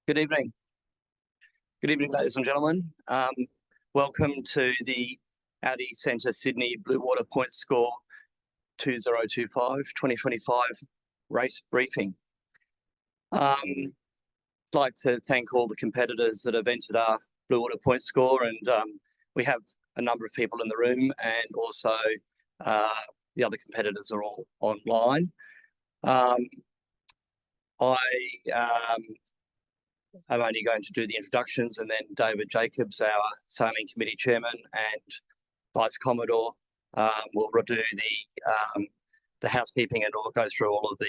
Good evening. Good evening, ladies and gentlemen. Welcome to the Audi Centre Sydney Blue Water Pointscore 2025 race briefing. I'd like to thank all the competitors that have entered our Blue Water Pointscore, and we have a number of people in the room, and also the other competitors are all online. I'm only going to do the introductions, and then David Jacobs, our Sailing Committee Chairman and Vice Commodore, will do the housekeeping and go through all of the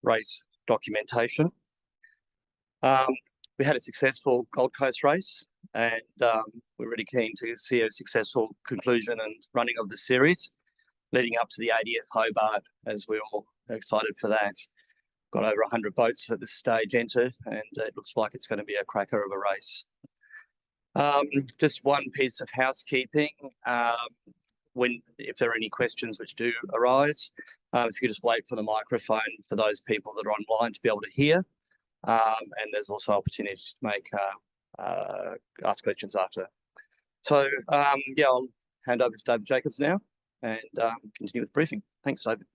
race documentation. We had a successful Gold Coast race, and we're really keen to see a successful conclusion and running of the series, leading up to the 80th Hobart, as we're all excited for that. Got over 100 boats at this stage entered, and it looks like it's going to be a cracker of a race. Just one piece of housekeeping. If there are any questions which do arise, if you could just wait for the microphone for those people that are online to be able to hear. And there's also opportunity to ask questions after. So, I'll hand over to David Jacobs now and continue with the briefing. Thanks, David.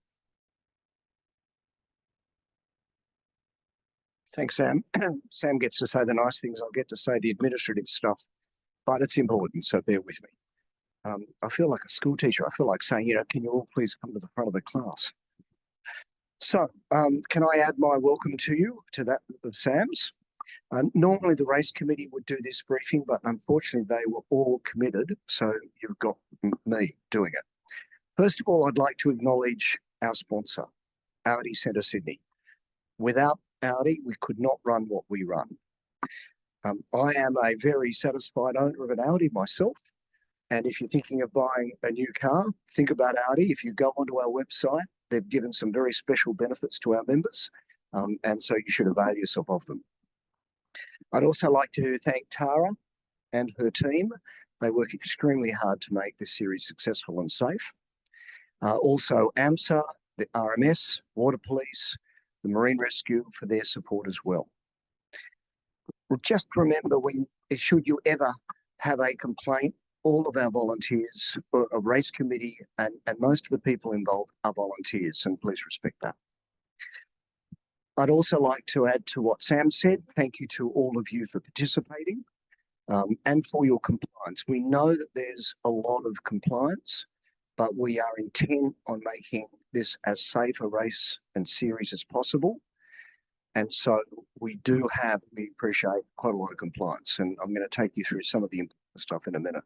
Thanks, Sam. Sam gets to say the nice things. I'll get to say the administrative stuff, but it's important, so bear with me. I feel like a school teacher. I feel like saying, can you all please come to the front of the class? So, can I add my welcome to you to that of Sam's? Normally the race committee would do this briefing, but unfortunately they were all committed, so you've got me doing it. First of all, I'd like to acknowledge our sponsor, Audi Centre Sydney. Without Audi, we could not run what we run. I am a very satisfied owner of an Audi myself, and if you're thinking of buying a new car, think about Audi. If you go onto our website, they've given some very special benefits to our members, and so you should avail yourself of them. I'd also like to thank Tara and her team. They work extremely hard to make this series successful and safe. Also AMSA, the RMS, Water Police, the Marine Rescue for their support as well. Just remember, should you ever have a complaint, all of our volunteers, a race committee, and most of the people involved are volunteers, and please respect that. I'd also like to add to what Sam said. Thank you to all of you for participating and for your compliance. We know that there's a lot of compliance, but we are intent on making this as safe a race and series as possible. And so we appreciate quite a lot of compliance, and I'm going to take you through some of the important stuff in a minute.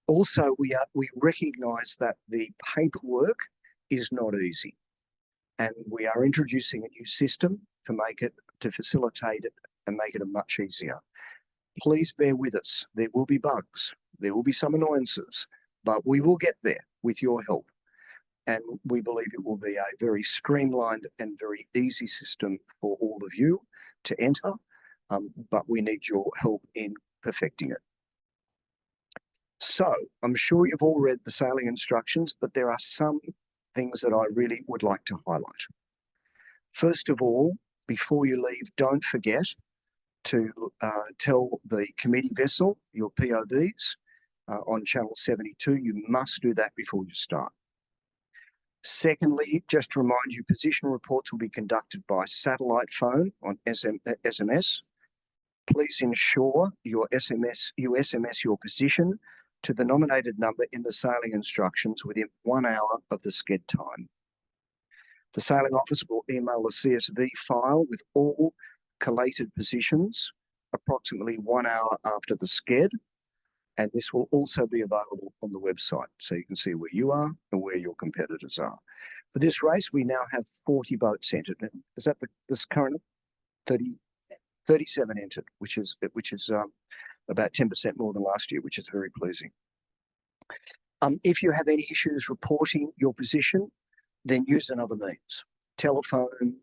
Also, we recognise that the paperwork is not easy, and we are introducing a new system to facilitate it and make it much easier. Please bear with us. There will be bugs. There will be some annoyances, but we will get there with your help. And we believe it will be a very streamlined and very easy system for all of you to enter, but we need your help in perfecting it. So, I'm sure you've all read the sailing instructions, but there are some things that I really would like to highlight. First of all, before you leave, don't forget to tell the committee vessel, your POBs, on channel 72. You must do that before you start. Secondly, just to remind you, position reports will be conducted by satellite phone on SMS. Please ensure you SMS your position to the nominated number in the sailing instructions within 1 hour of the sched time. The sailing officer will email a CSV file with all collated positions approximately 1 hour after the sched, and this will also be available on the website, so you can see where you are and where your competitors are. For this race, we now have 40 boats entered. Is that this current 37 entered, which is about 10% more than last year, which is very pleasing. If you have any issues reporting your position, then use another means. Telephone,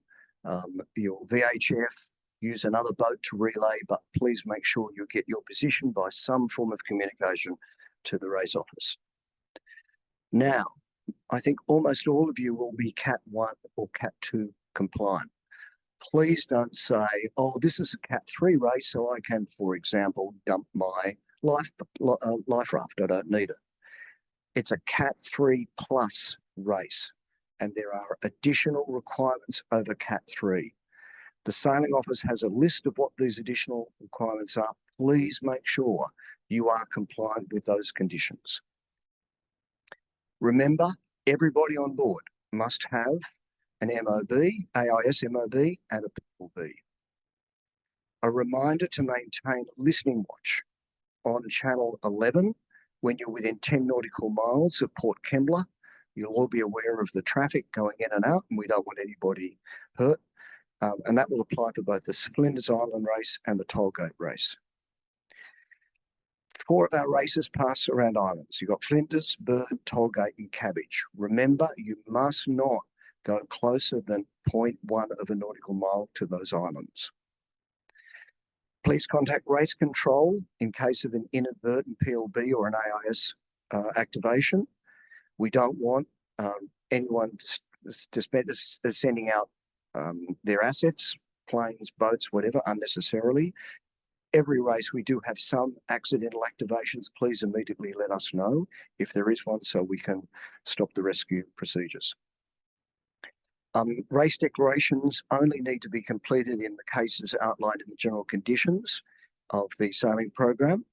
your VHF, use another boat to relay, but please make sure you get your position by some form of communication to the race office. Now, I think almost all of you will be Cat 1 or Cat 2 compliant. please don't say, oh, this is a Cat 3 race, so I can, for example, dump my life raft. I don't need it. It's a Cat 3 plus race, and there are additional requirements over Cat 3. The sailing office has a list of what these additional requirements are. Please make sure you are compliant with those conditions. Remember, everybody on board must have an MOB, AIS MOB, and a PLB. A reminder to maintain a listening watch on channel 11 when you're within 10 nautical miles of Port Kembla. You'll all be aware of the traffic going in and out, and we don't want anybody hurt. And that will apply to both the Flinders Island race and the Tollgate race. 4 of our races pass around islands. You've got Flinders, Bird, Tollgate, and Cabbage. Remember, you must not go closer than 0.1 of a nautical mile to those islands. Please contact race control in case of an inadvertent PLB or an AIS activation. We don't want anyone sending out their assets, planes, boats, whatever, unnecessarily. Every race we do have some accidental activations. Please immediately let us know if there is one so we can stop the rescue procedures. Race declarations only need to be completed in the cases outlined in the general conditions of the sailing program.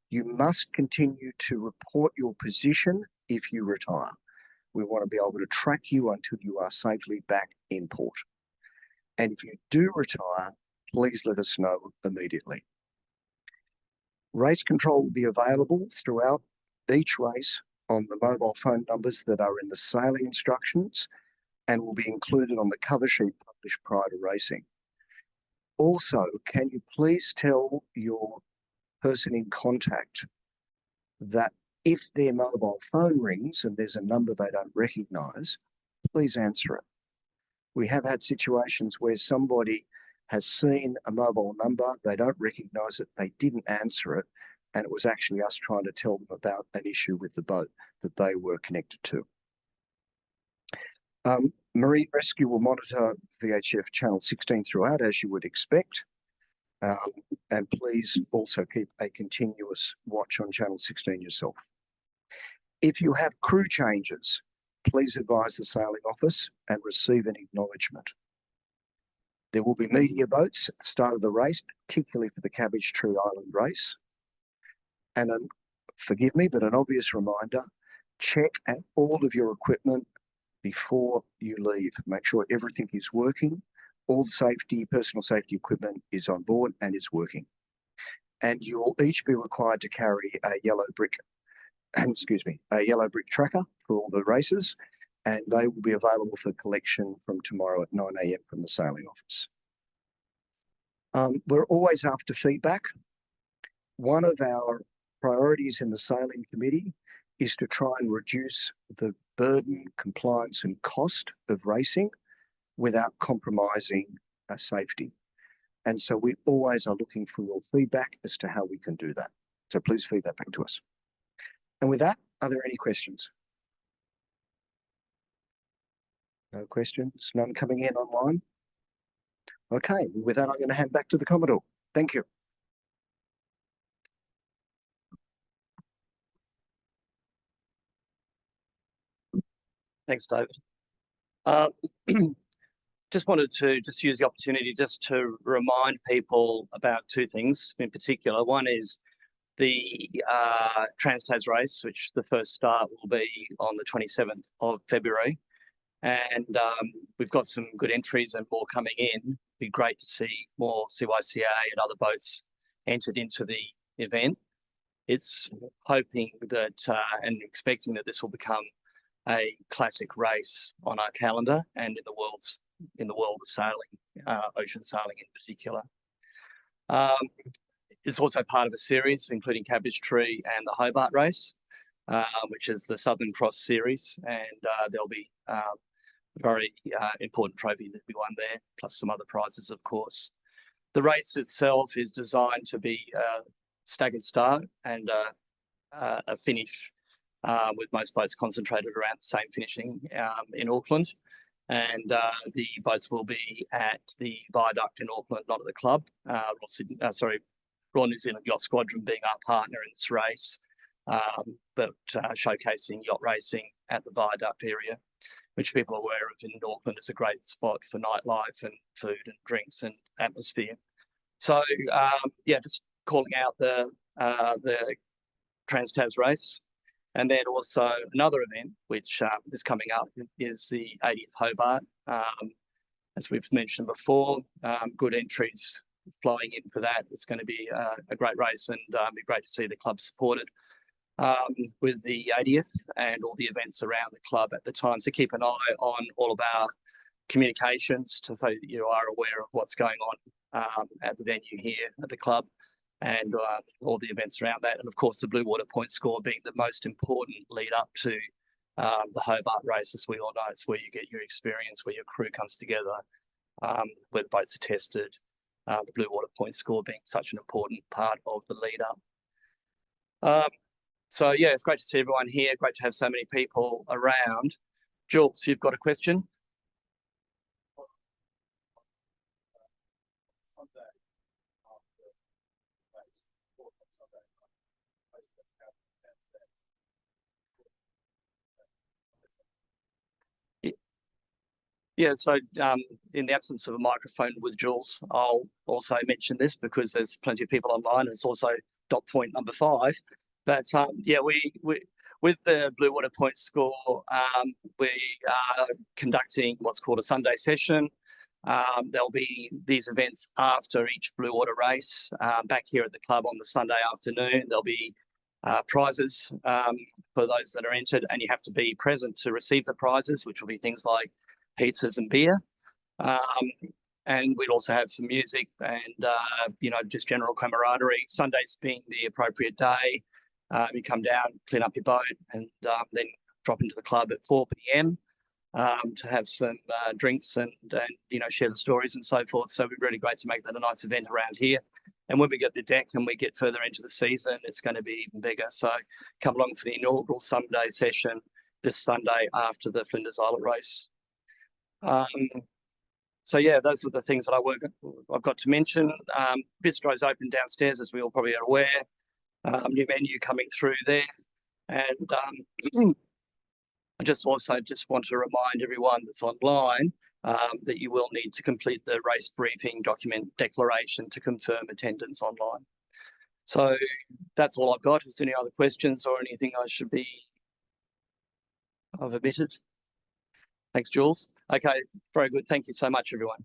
You must continue to report your position if you retire. We want to be able to track you until you are safely back in port. And if you do retire, please let us know immediately. Race control will be available throughout each race on the mobile phone numbers that are in the sailing instructions and will be included on the cover sheet published prior to racing. Also, can you please tell your person in contact that if their mobile phone rings and there's a number they don't recognise, please answer it. We have had situations where somebody has seen a mobile number, they don't recognise it, they didn't answer it, and it was actually us trying to tell them about an issue with the boat that they were connected to. Marine Rescue will monitor VHF channel 16 throughout, as you would expect, and please also keep a continuous watch on channel 16 yourself. If you have crew changes, please advise the sailing office and receive an acknowledgement. There will be media boats at the start of the race, particularly for the Cabbage Tree Island race. And forgive me, but an obvious reminder, check all of your equipment before you leave. Make sure everything is working. All the safety, personal safety equipment is on board and is working. And you will each be required to carry a yellow brick, a yellow brick tracker for all the races, and they will be available for collection from tomorrow at 9 AM from the sailing office. We're always after feedback. One of our priorities in the sailing committee is to try and reduce the burden, compliance and cost of racing without compromising safety. And so we always are looking for your feedback as to how we can do that. So please feed that back to us. And with that, are there any questions? No questions, none coming in online? Okay, with that, I'm going to hand back to the Commodore. Thank you. Thanks, David. Just wanted to use the opportunity just to remind people about 2 things in particular. One is the Trans-Tas race, which the first start will be on the 27th of February. And we've got some good entries and more coming in. It'd be great to see more CYCA and other boats entered into the event. It's hoping that and expecting that this will become a classic race on our calendar and in the world of sailing, ocean sailing in particular. It's also part of a series including Cabbage Tree and the Hobart race, which is the Southern Cross series, and there'll be a very important trophy that we won there, plus some other prizes, of course. The race itself is designed to be a staggered start and a finish, with most boats concentrated around the same finishing in Auckland. and the boats will be at the Viaduct in Auckland, not at the club. Royal New Zealand Yacht Squadron being our partner in this race, but showcasing yacht racing at the Viaduct area, which people are aware of in Auckland is a great spot for nightlife and food and drinks and atmosphere. So yeah, just calling out the Trans-Tas race. And then also another event which is coming up is the 80th Hobart. As we've mentioned before, good entries flowing in for that. It's going to be a great race, and be great to see the club supported with the 80th and all the events around the club at the time. So keep an eye on all of our communications so that you are aware of what's going on at the venue here at the club, and all the events around that. And of course, the Blue Water Pointscore being the most important lead up to the Hobart race. As we all know, it's where you get your experience, where your crew comes together, where the boats are tested. The Blue Water Pointscore being such an important part of the lead up. So yeah, it's great to see everyone here. Great to have so many people around. Jules, you've got a question? Yeah, so in the absence of a microphone with Jules, I'll also mention this because there's plenty of people online. It's also dot point number 5. But yeah, we with the Blue Water Pointscore, we are conducting what's called a Sunday session. There'll be these events after each Blue Water race back here at the club on the Sunday afternoon. There'll be prizes for those that are entered, and you have to be present to receive the prizes, which will be things like pizzas and beer. And we'd also have some music and, you know, just general camaraderie. Sundays being the appropriate day. You come down, clean up your boat, and then drop into the club at 4 p.m. To have some drinks and, you know, share the stories and so forth. So it'd be really great to make that a nice event around here. And when we get the deck and we get further into the season, it's going to be even bigger. So come along for the inaugural Sunday session this Sunday after the Flinders Island race. So yeah, those are the things that I've got to mention. Bistro's open downstairs, as we all probably are aware. New menu coming through there, and I just want to remind everyone that's online that you will need to complete the race briefing document declaration to confirm attendance online. So that's all I've got. Is there any other questions or anything I've omitted? Thanks, Jules. Okay, very good. Thank you so much, everyone.